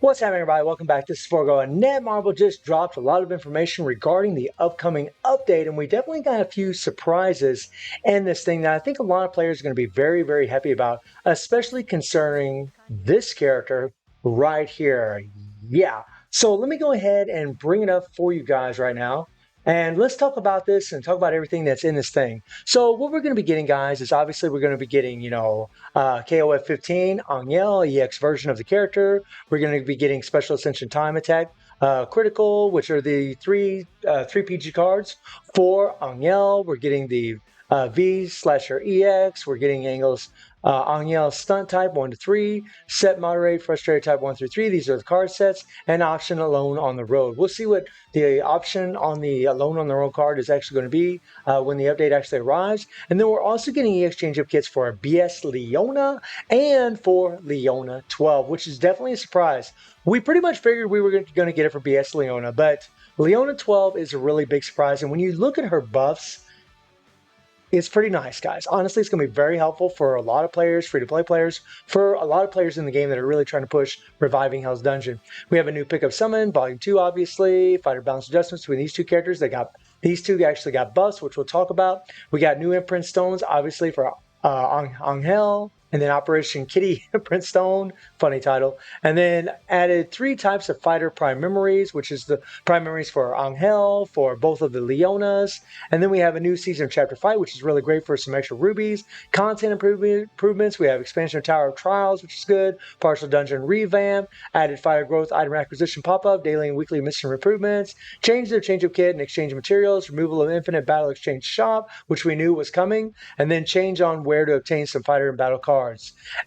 What's happening, everybody? Welcome back. This is Forgo, and Netmarble just dropped a lot of information regarding the upcoming update, and we definitely got a few surprises in this thing that I think a lot of players are going to be very, very happy about, especially concerning this character right here. Yeah. So let me go ahead and bring it up for you guys right now. And let's talk about this and talk about everything that's in this thing. So what we're going to be getting, guys, is obviously we're going to be getting, KOF 15, Angel, EX version of the character. We're going to be getting Special Ascension Time Attack, Critical, which are the three PG cards for Angel. We're getting the V Slasher EX. We're getting Angel's Angel Stunt Type 1 to 3, Set Moderate Frustrated Type 1 through 3. These are the card sets, and Option Alone on the Road. We'll see what the option on the Alone on the Road card is actually going to be when the update actually arrives. And then we're also getting EX change up kits for BS Leona and for Leona 12, which is definitely a surprise. We pretty much figured we were going to get it for BS Leona, but Leona 12 is a really big surprise. And when you look at her buffs, it's pretty nice, guys. Honestly, it's going to be very helpful for a lot of players, free-to-play players, for a lot of players in the game that are really trying to push Reviving Hell's Dungeon. We have a new pickup summon, Volume 2, obviously, fighter balance adjustments between these two characters. These two actually got buffs, which we'll talk about. We got new imprint stones, obviously, for Angel, and then Operation Kitty Imprint Stone, funny title, and then added 3 types of fighter prime memories, which is the prime memories for Angel, for both of the Leonas, and then we have a new season of Chapter 5, which is really great for some extra rubies, content improvements. We have expansion of Tower of Trials, which is good, partial dungeon revamp, added fire growth item acquisition pop-up, daily and weekly mission improvements, change the change-up kit and exchange materials, removal of infinite battle exchange shop, which we knew was coming, and then change on where to obtain some fighter and battle cards.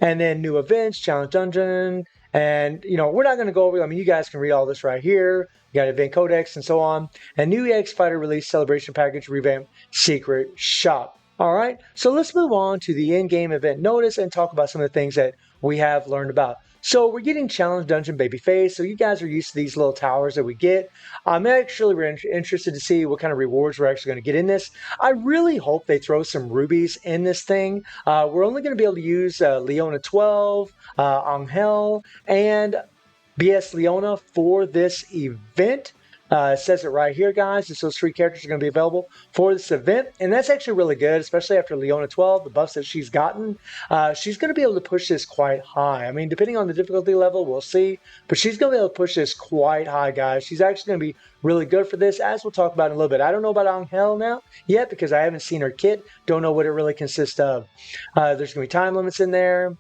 And then new events, challenge dungeon, and we're not going to go over. I mean, you guys can read all this right here. You got event codex and so on, and new EX fighter release celebration package revamp secret shop. All right, so let's move on to the in-game event notice and talk about some of the things that we have learned about. So we're getting challenge dungeon babyface. So you guys are used to these little towers that we get. I'm actually interested to see what kind of rewards we're actually going to get in this. I really hope they throw some rubies in this thing. We're only going to be able to use Leona 12, Angel, and BS Leona for this event. It says it right here, guys. Those 3 characters are going to be available for this event. And that's actually really good, especially after Leona 12, the buffs that she's gotten. She's going to be able to push this quite high. I mean, depending on the difficulty level, we'll see. But she's going to be able to push this quite high, guys. She's actually going to be really good for this, as we'll talk about in a little bit. I don't know about Angel now yet because I haven't seen her kit. Don't know what it really consists of. There's going to be time limits in there.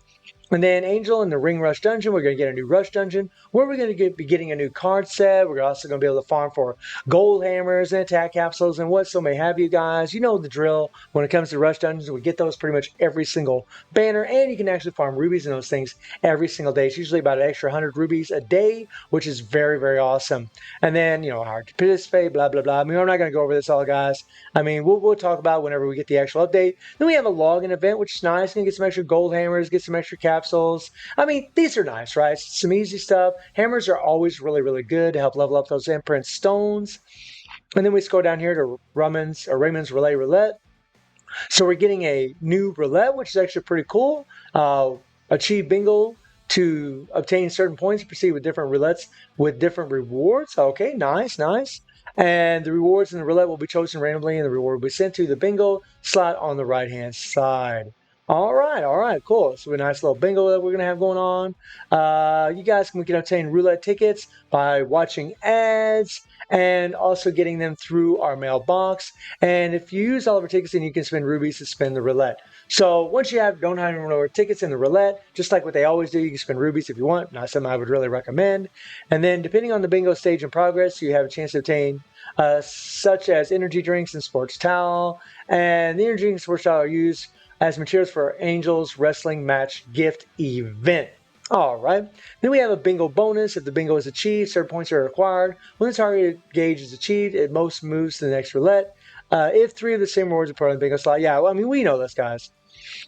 And then Angel in the Ring Rush Dungeon, we're going to get a new Rush Dungeon where we're going to be getting a new card set. We're also going to be able to farm for gold hammers and attack capsules and what so may have you guys. You know the drill. When it comes to Rush Dungeons, we get those pretty much every single banner, and you can actually farm rubies in those things every single day. It's usually about an extra 100 rubies a day, which is very, very awesome. And then, hard to participate, blah, blah, blah. I mean, I'm not going to go over this all, guys. I mean, we'll talk about whenever we get the actual update. Then we have a login event, which is nice. You can get some extra gold hammers, get some extra capsules. I mean, these are nice, right? Some easy stuff. Hammers are always really, really good to help level up those imprint stones. And then we scroll down here to Raymond's Relay Roulette. So we're getting a new roulette, which is actually pretty cool. Achieve bingo to obtain certain points, proceed with different roulettes with different rewards. Okay, nice, nice. And the rewards in the roulette will be chosen randomly, and the reward will be sent to the bingo slot on the right-hand side. All right, cool. So a nice little bingo that we're going to have going on. You guys can obtain roulette tickets by watching ads and also getting them through our mailbox. And if you use all of our tickets, then you can spend rubies to spin the roulette. So once you don't have any more tickets in the roulette, just like what they always do, you can spend rubies if you want. Not something I would really recommend. And then depending on the bingo stage in progress, you have a chance to obtain such as energy drinks and sports towel. And the energy drinks and sports towel are used as materials for Angel's Wrestling Match Gift Event. All right. Then we have a bingo bonus. If the bingo is achieved, certain points are required. When the target gauge is achieved, it most moves to the next roulette. If 3 of the same rewards are part of the bingo slot. Yeah, well, I mean, we know this, guys.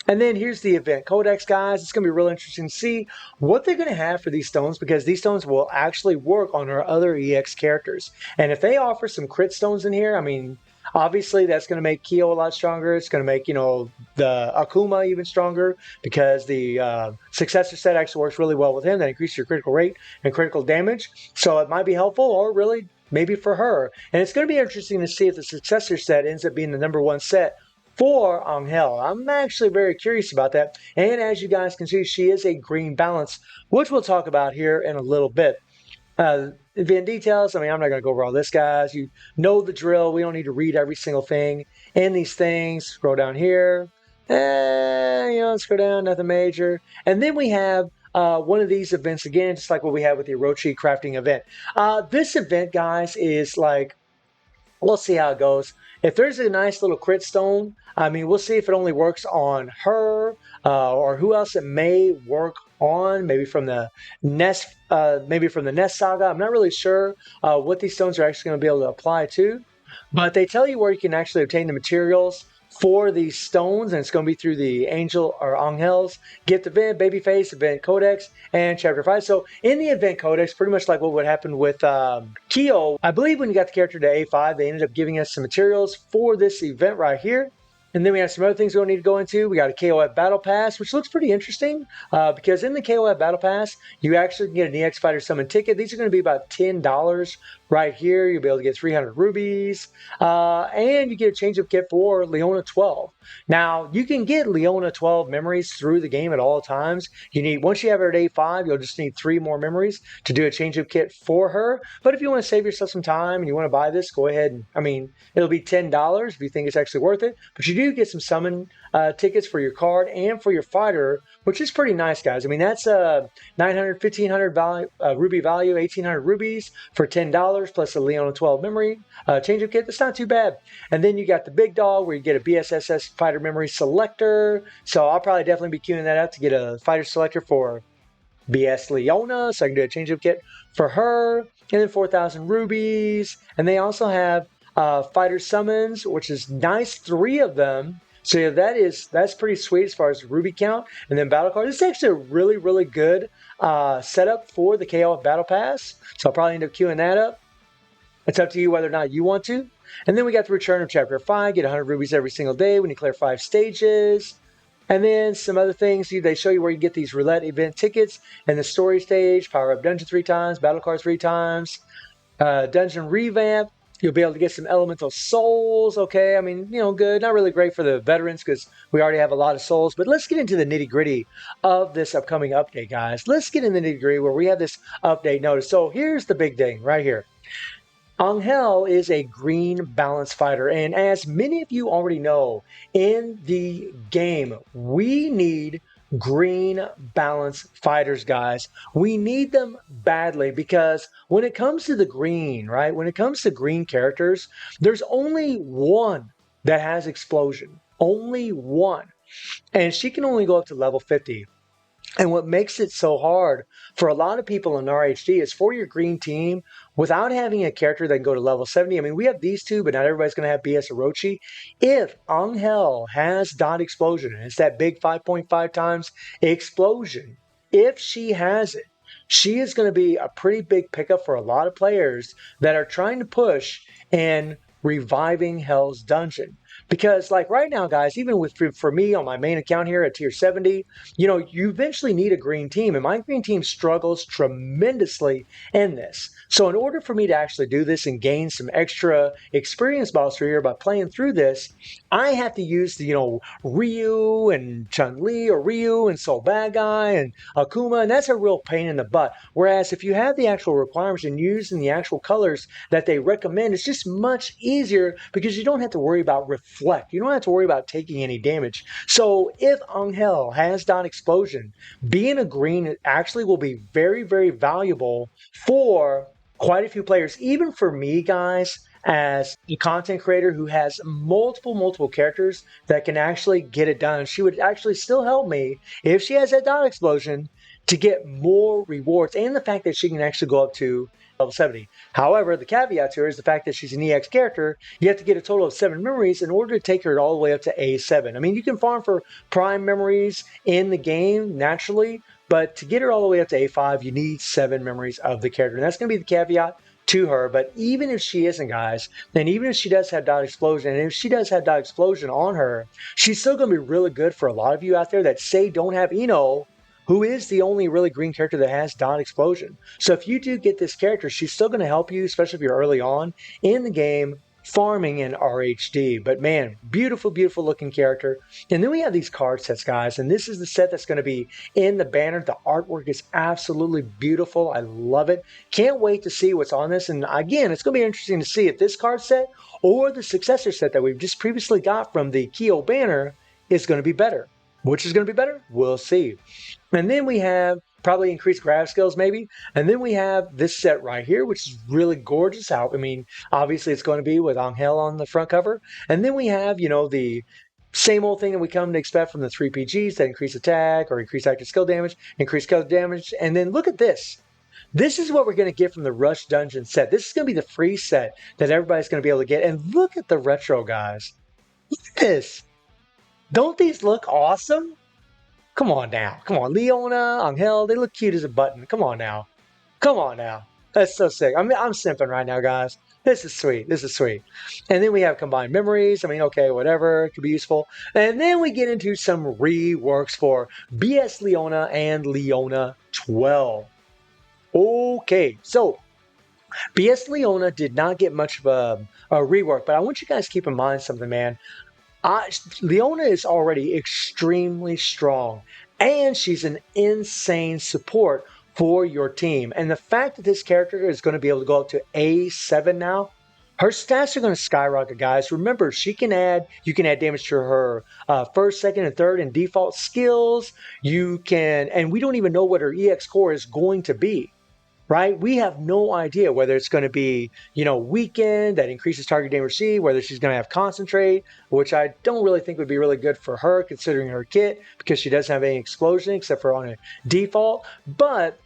And then here's the event codex, guys. It's going to be real interesting to see what they're going to have for these stones, because these stones will actually work on our other EX characters. And if they offer some crit stones in here, I mean, Obviously, that's going to make Kyo a lot stronger. It's going to make, the Akuma even stronger because the successor set actually works really well with him. That increases your critical rate and critical damage. So it might be helpful, or really maybe for her. And it's going to be interesting to see if the successor set ends up being the #1 set for Angel. I'm actually very curious about that. And as you guys can see, she is a green balance, which we'll talk about here in a little bit. Event details, I'm not going to go over all this, guys. You know the drill. We don't need to read every single thing in these things. Scroll down here. Scroll down, nothing major. And then we have one of these events again, just like what we had with the Orochi crafting event. This event, guys, is like, we'll see how it goes. If there's a nice little crit stone, we'll see if it only works on her or who else it may work on. Maybe from the Nest, saga. I'm not really sure what these stones are actually going to be able to apply to, but they tell you where you can actually obtain the materials for these stones, and it's going to be through the Angel or Angel's Gift Event, Babyface Event Codex, and Chapter 5. So in the Event Codex, pretty much like what would happen with Kyo, I believe when you got the character to A5, they ended up giving us some materials for this event right here. And then we have some other things we don't need to go into. We got a KOF Battle Pass, which looks pretty interesting because in the KOF Battle Pass, you actually can get an EX Fighter Summon ticket. These are going to be about $10 right here. You'll be able to get 300 rubies, and you get a change-up kit for Leona 12. Now, you can get Leona 12 memories through the game at all times. Once you have her at A5, you'll just need 3 more memories to do a change-up kit for her. But if you want to save yourself some time and you want to buy this, go ahead. It'll be $10 if you think it's actually worth it. But you do get some summon tickets for your card and for your fighter, which is pretty nice, guys. That's 900, 1,500 ruby value, 1,800 rubies for $10 plus a Leona 12 memory change-up kit. That's not too bad. And then you got the big dog where you get a BSSS fighter memory selector. So I'll probably definitely be queuing that up to get a fighter selector for BS Leona, so I can do a change-up kit for her. And then 4,000 rubies. And they also have fighter summons, which is nice, 3 of them. So yeah, that's pretty sweet as far as ruby count. And then battle card. This is actually a really, really good setup for the KOF Battle Pass. So I'll probably end up queuing that up. It's up to you whether or not you want to. And then we got the return of Chapter 5. Get 100 rubies every single day when you clear 5 stages. And then some other things. They show you where you get these roulette event tickets and the story stage. Power up dungeon 3 times. Battle cards 3 times. Dungeon revamp. You'll be able to get some elemental souls. Okay, good. Not really great for the veterans because we already have a lot of souls. But let's get into the nitty gritty of this upcoming update, guys. Let's get in the nitty gritty where we have this update notice. So here's the big thing right here. Angel is a green balance fighter, and as many of you already know, in the game, we need green balance fighters, guys. We need them badly because when it comes to the green, right, when it comes to green characters, there's only one that has explosion. Only one. And she can only go up to level 50. And what makes it so hard for a lot of people in RHD is for your green team, without having a character that can go to level 70. We have these two, but not everybody's going to have BS Orochi. If Angel has dot explosion, and it's that big 5.5 times explosion, if she has it, she is going to be a pretty big pickup for a lot of players that are trying to push in reviving Hell's Dungeon. Because like right now, guys, even for me on my main account here at tier 70, you eventually need a green team. And my green team struggles tremendously in this. So in order for me to actually do this and gain some extra experience balls for here by playing through this, I have to use the, Ryu and Chun-Li or Ryu and Soul Bad Guy and Akuma. And that's a real pain in the butt. Whereas if you have the actual requirements and using the actual colors that they recommend, it's just much easier because you don't have to worry about reflect. You don't have to worry about taking any damage. So if Angel has dot explosion, being a green actually will be very, very valuable for quite a few players. Even for me, guys, as a content creator who has multiple characters that can actually get it done, she would actually still help me if she has that dot explosion to get more rewards, and the fact that she can actually go up to level 70. However, the caveat to her is the fact that she's an EX character. You have to get a total of 7 memories in order to take her all the way up to A7. You can farm for prime memories in the game naturally, but to get her all the way up to A5, you need 7 memories of the character. And that's going to be the caveat to her. But even if she isn't, guys, and even if she does have Dot Explosion, and if she does have Dot Explosion on her, she's still going to be really good for a lot of you out there that say don't have Eno, who is the only really green character that has Dot Explosion. So if you do get this character, she's still going to help you, especially if you're early on in the game farming in RHD. But man, beautiful, beautiful looking character. And then we have these card sets, guys, and this is the set that's going to be in the banner. The artwork is absolutely beautiful. I love it. Can't wait to see what's on this. And again, it's going to be interesting to see if this card set or the successor set that we've just previously got from the Kyo banner is going to be better. Which is going to be better? We'll see. And then we have probably increased grab skills maybe. And then we have this set right here, which is really gorgeous. I mean, obviously it's going to be with Angel on the front cover. And then we have, you know, the same old thing that we come to expect from the 3PGs that increase attack or increase active skill damage, increase skill damage. And then look at this. This is what we're going to get from the Rush Dungeon set. This is going to be the free set that everybody's going to be able to get. And look at the retro, guys. Look at this. Don't these look awesome? Come on now. Come on. Leona, Angel, they look cute as a button. Come on now. Come on now. That's so sick. I'm simping right now, guys. This is sweet. This is sweet. And then we have combined memories. I mean, okay, whatever. It could be useful. And then we get into some reworks for BS Leona and Leona 12. Okay, so BS Leona did not get much of a rework, but I want you guys to keep in mind something, man. Leona is already extremely strong, and she's an insane support for your team. And the fact that this character is going to be able to go up to A7 now, her stats are going to skyrocket, guys. Remember, you can add damage to her first, second, and third and default skills. You can, and we don't even know what her EX core is going to be. Right? We have no idea whether it's going to be, you know, weakened, that increases target damage received, whether she's going to have concentrate, which I don't really think would be really good for her considering her kit because she doesn't have any explosion except for on a default. But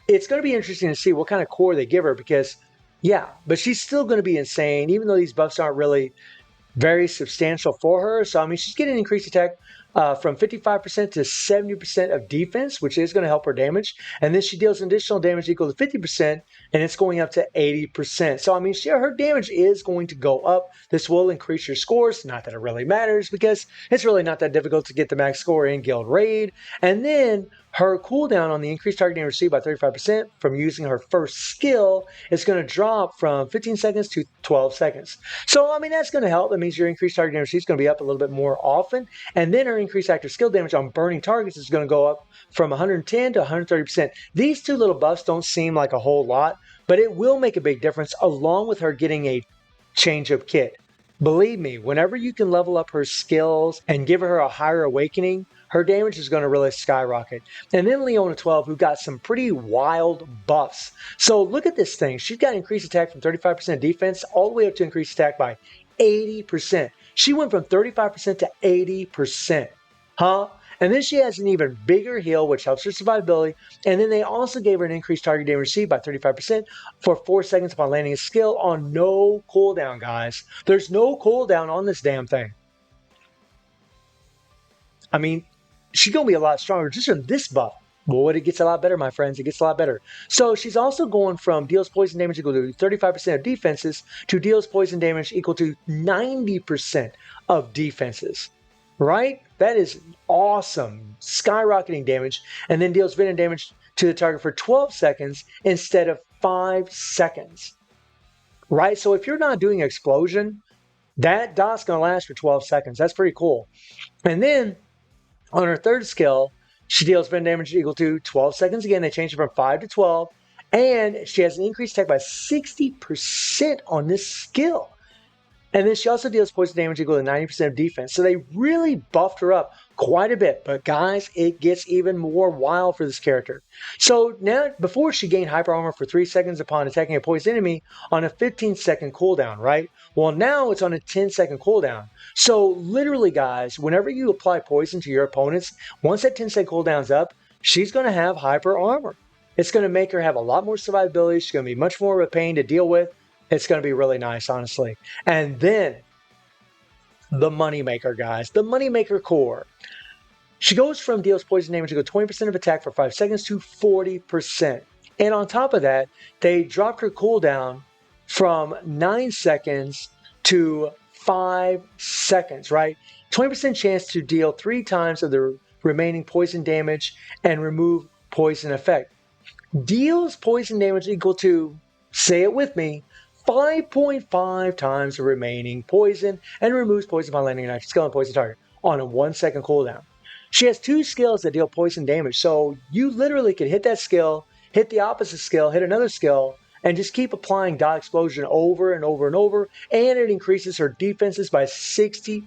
it's going to be interesting to see what kind of core they give her because, yeah, but she's still going to be insane even though these buffs aren't really very substantial for her. So, I mean, she's getting increased attack from 55% to 70% of defense, which is going to help her damage. And then she deals additional damage equal to 50%, and it's going up to 80%. So, I mean, her damage is going to go up. This will increase your scores. Not that it really matters because it's really not that difficult to get the max score in Guild Raid. And then her cooldown on the increased target damage received by 35% from using her first skill is going to drop from 15 seconds to 12 seconds. So, I mean, that's going to help. That means your increased target damage received is going to be up a little bit more often. And then her increased active skill damage on burning targets is going to go up from 110 to 130%. These two little buffs don't seem like a whole lot, but it will make a big difference along with her getting a change of kit. Believe me, whenever you can level up her skills and give her a higher awakening, her damage is going to really skyrocket. And then Leona 12, who got some pretty wild buffs. So look at this thing. She's got increased attack from 35% defense all the way up to increased attack by 80%. She went from 35% to 80%. Huh? And then she has an even bigger heal, which helps her survivability. And then they also gave her an increased target damage received by 35% for 4 seconds upon landing a skill on no cooldown, guys. There's no cooldown on this damn thing. I mean, she's going to be a lot stronger just from this buff. But it gets a lot better, my friends. It gets a lot better. So she's also going from deals poison damage equal to 35% of defenses to deals poison damage equal to 90% of defenses. Right? That is awesome. Skyrocketing damage. And then deals venom damage to the target for 12 seconds instead of 5 seconds. Right? So if you're not doing explosion, that dot's going to last for 12 seconds. That's pretty cool. And then on her third skill, she deals venom damage equal to 12 seconds. Again, they changed it from 5 to 12. And she has an increased attack by 60% on this skill. And then she also deals poison damage equal to 90% of defense. So they really buffed her up quite a bit. But guys, it gets even more wild for this character. So now, before she gained hyper armor for 3 seconds upon attacking a poison enemy on a 15-second cooldown, right? Well, now it's on a 10-second cooldown. So literally, guys, whenever you apply poison to your opponents, once that 10-second cooldown's up, she's going to have hyper armor. It's going to make her have a lot more survivability. She's going to be much more of a pain to deal with. It's going to be really nice, honestly. And then the moneymaker, guys. The moneymaker core. She goes from deals poison damage equal to 20% of attack for 5 seconds to 40%. And on top of that, they dropped her cooldown from 9 seconds to 5 seconds, right? 20% chance to deal 3 times of the remaining poison damage and remove poison effect. Deals poison damage equal to, say it with me, 5.5 times the remaining poison and removes poison by landing an active skill on poison target on a 1 second cooldown. She has 2 skills that deal poison damage, so you literally could hit that skill, hit the opposite skill, hit another skill, and just keep applying dot explosion over and over and over, and it increases her defenses by 60%,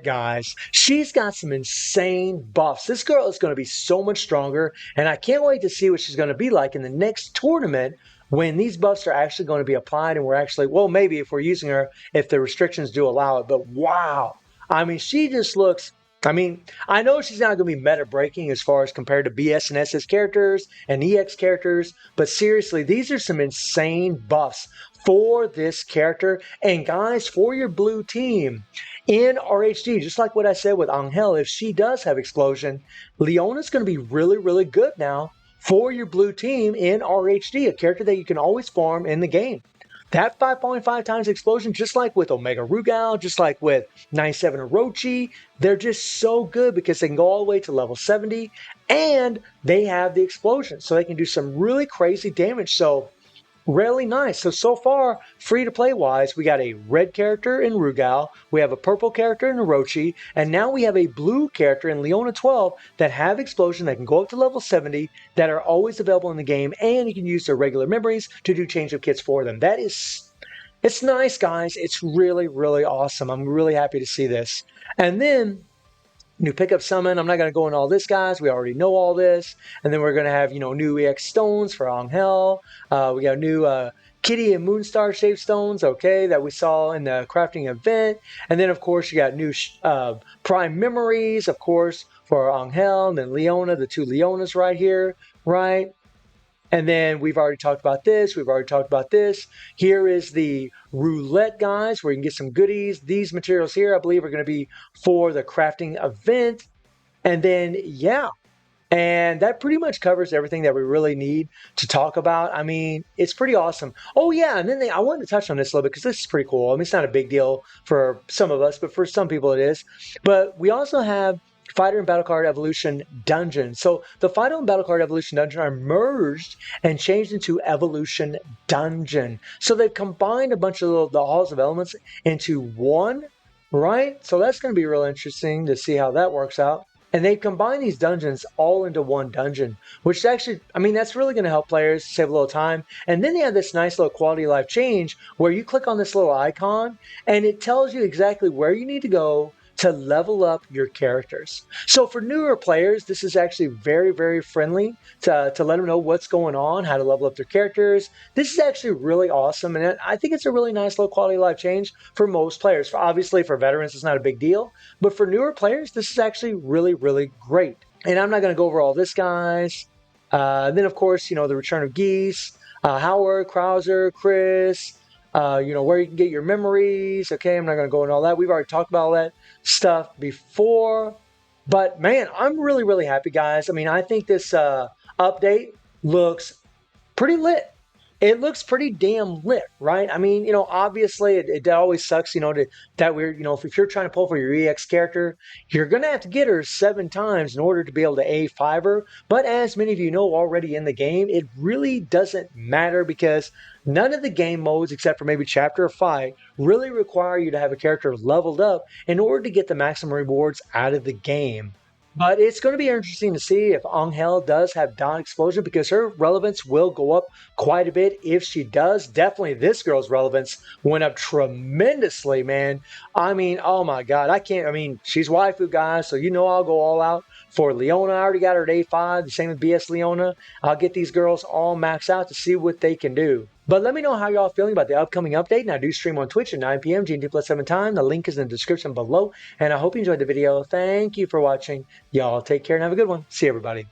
guys. She's got some insane buffs. This girl is going to be so much stronger, and I can't wait to see what she's going to be like in the next tournament when these buffs are actually going to be applied and we're actually, well, maybe if we're using her, if the restrictions do allow it, but wow. I mean, she just looks, I mean, I know she's not going to be meta breaking as far as compared to BS and SS characters and EX characters, but seriously, these are some insane buffs for this character. And guys, for your blue team in RHD, just like what I said with Angel, if she does have explosion, Leona's going to be really, really good now for your blue team in RHD, a character that you can always farm in the game. That 5.5 times explosion, just like with Omega Rugal, just like with 97 Orochi, they're just so good because they can go all the way to level 70 and they have the explosion. So they can do some really crazy damage. So really nice. So far, free to play wise, we got a red character in Rugal, we have a purple character in Orochi, and now we have a blue character in Leona 12 that have explosion that can go up to level 70 that are always available in the game, and you can use their regular memories to do change of kits for them. It's nice, guys. It's really, really awesome. I'm really happy to see this. And then new pickup summon. I'm not going to go into all this, guys. We already know all this. And then we're going to have, new EX stones for Angel. We got new Kitty and Moonstar shaped stones, okay, that we saw in the crafting event. And then, of course, you got new prime memories, of course, for Angel and then Leona, the 2 Leonas right here, right? And then we've already talked about this. We've already talked about this. Here is the roulette, guys, where you can get some goodies. These materials here, I believe, are going to be for the crafting event. And then, yeah. And that pretty much covers everything that we really need to talk about. I mean, it's pretty awesome. Oh, yeah. And then I wanted to touch on this a little bit because this is pretty cool. I mean, it's not a big deal for some of us, but for some people it is. But we also have Fighter and Battle Card Evolution Dungeon. So the Fighter and Battle Card Evolution Dungeon are merged and changed into Evolution Dungeon. So they've combined a bunch of the Halls of Elements into one, right? So that's going to be real interesting to see how that works out. And they've combined these dungeons all into one dungeon, which actually, I mean, that's really going to help players save a little time. And then they have this nice little quality of life change where you click on this little icon and it tells you exactly where you need to go to level up your characters. So for newer players, this is actually very, very friendly to let them know what's going on, how to level up their characters. This is actually really awesome, and I think it's a really nice little quality of life change for most players. Obviously, for veterans, it's not a big deal, but for newer players, this is actually really, really great. And I'm not going to go over all this, guys. Then, of course, the return of Geese, Howard, Krauser, Chris, where you can get your memories. Okay, I'm not going to go into all that. We've already talked about all that stuff before. But, man, I'm really, really happy, guys. I mean, I think this update looks pretty lit. It looks pretty damn lit, right? I mean, obviously it always sucks, that we're, if you're trying to pull for your EX character, you're going to have to get her 7 times in order to be able to A5 her. But as many of you know already in the game, it really doesn't matter because none of the game modes, except for maybe Chapter or Fight, really require you to have a character leveled up in order to get the maximum rewards out of the game. But it's going to be interesting to see if Angel does have Dawn Explosion because her relevance will go up quite a bit if she does. Definitely this girl's relevance went up tremendously, man. I mean, oh my God. She's waifu, guys, so I'll go all out for Leona. I already got her at A5, the same with BS Leona. I'll get these girls all maxed out to see what they can do. But let me know how y'all feeling about the upcoming update. And I do stream on Twitch at 9 p.m. GMT plus 7 time. The link is in the description below. And I hope you enjoyed the video. Thank you for watching. Y'all take care and have a good one. See everybody.